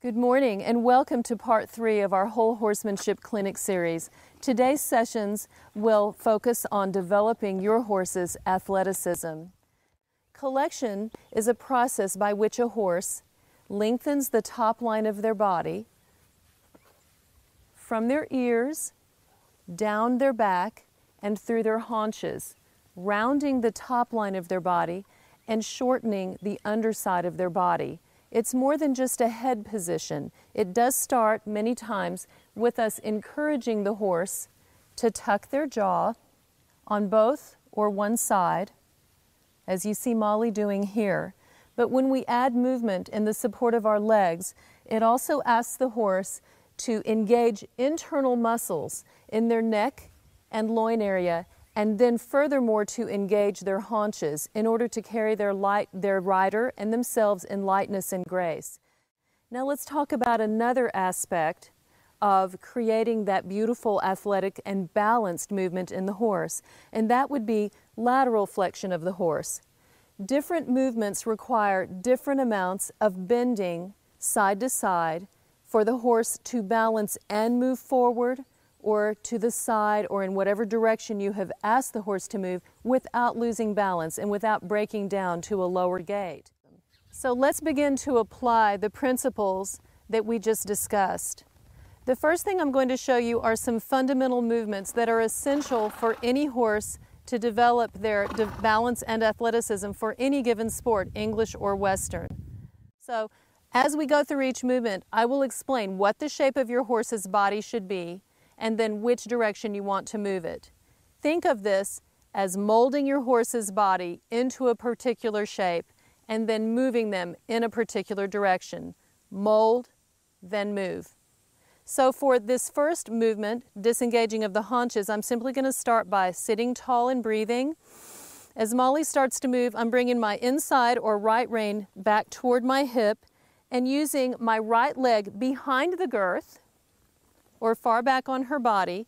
Good morning and welcome to part 3 of our whole horsemanship clinic series. Today's sessions will focus on developing your horse's athleticism. Collection is a process by which a horse lengthens the top line of their body from their ears, down their back, and through their haunches, rounding the top line of their body and shortening the underside of their body. It's more than just a head position. It does start many times with us encouraging the horse to tuck their jaw on both or one side, as you see Molly doing here. But when we add movement in the support of our legs, it also asks the horse to engage internal muscles in their neck and loin area, and then furthermore to engage their haunches in order to carry their rider and themselves in lightness and grace. Now let's talk about another aspect of creating that beautiful athletic and balanced movement in the horse, and that would be lateral flexion of the horse. Different movements require different amounts of bending side to side for the horse to balance and move forward or to the side or in whatever direction you have asked the horse to move without losing balance and without breaking down to a lower gait. So let's begin to apply the principles that we just discussed. The first thing I'm going to show you are some fundamental movements that are essential for any horse to develop their balance and athleticism for any given sport, English or Western. So as we go through each movement, I will explain what the shape of your horse's body should be and then which direction you want to move it. Think of this as molding your horse's body into a particular shape and then moving them in a particular direction. Mold, then move. So for this first movement, disengaging of the haunches, I'm simply going to start by sitting tall and breathing. As Molly starts to move, I'm bringing my inside or right rein back toward my hip and using my right leg behind the girth or far back on her body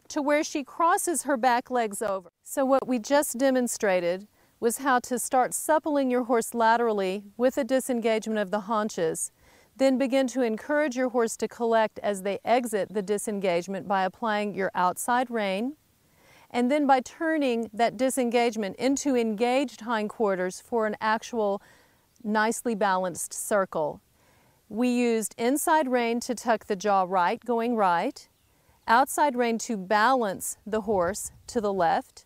to where she crosses her back legs over. So what we just demonstrated was how to start suppling your horse laterally with a disengagement of the haunches, then begin to encourage your horse to collect as they exit the disengagement by applying your outside rein, and then by turning that disengagement into engaged hindquarters for an actual nicely balanced circle. We used inside rein to tuck the jaw right, going right, outside rein to balance the horse to the left,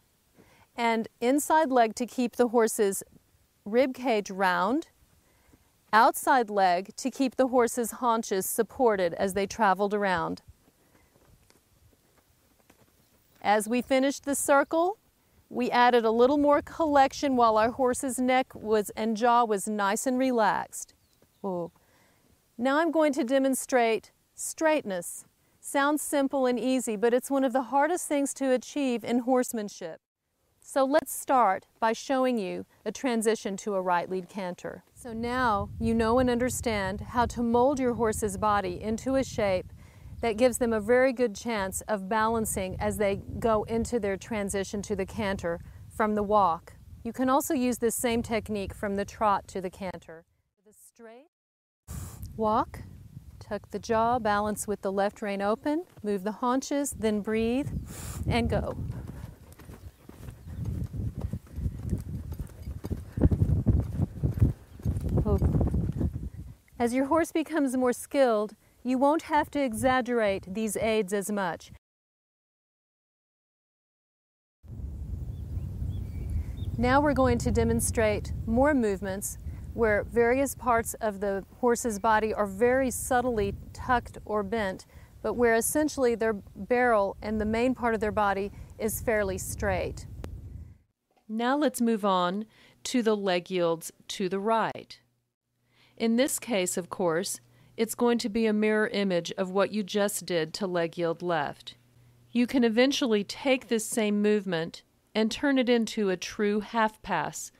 and inside leg to keep the horse's rib cage round, outside leg to keep the horse's haunches supported as they traveled around. As we finished the circle, we added a little more collection while our horse's neck and jaw was nice and relaxed. Ooh. Now I'm going to demonstrate straightness. Sounds simple and easy, but it's one of the hardest things to achieve in horsemanship. So let's start by showing you a transition to a right lead canter. So now you know and understand how to mold your horse's body into a shape that gives them a very good chance of balancing as they go into their transition to the canter from the walk. You can also use this same technique from the trot to the canter. The straight walk, tuck the jaw, balance with the left rein open, move the haunches, then breathe and go. As your horse becomes more skilled, you won't have to exaggerate these aids as much. Now we're going to demonstrate more movements where various parts of the horse's body are very subtly tucked or bent, but where essentially their barrel and the main part of their body is fairly straight. Now let's move on to the leg yields to the right. In this case, of course, it's going to be a mirror image of what you just did to leg yield left. You can eventually take this same movement and turn it into a true half pass.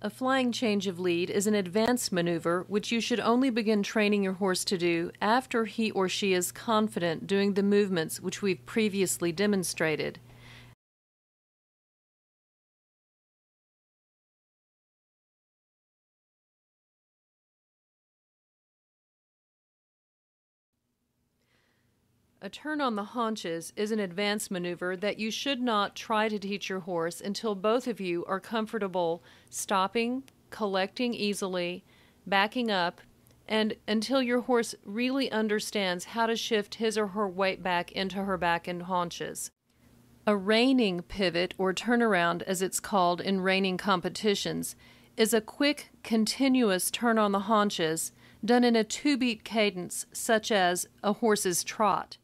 A flying change of lead is an advanced maneuver which you should only begin training your horse to do after he or she is confident doing the movements which we've previously demonstrated. A turn on the haunches is an advanced maneuver that you should not try to teach your horse until both of you are comfortable stopping, collecting easily, backing up, and until your horse really understands how to shift his or her weight back into her back and haunches. A reining pivot, or turnaround as it's called in reining competitions, is a quick, continuous turn on the haunches done in a 2-beat cadence such as a horse's trot.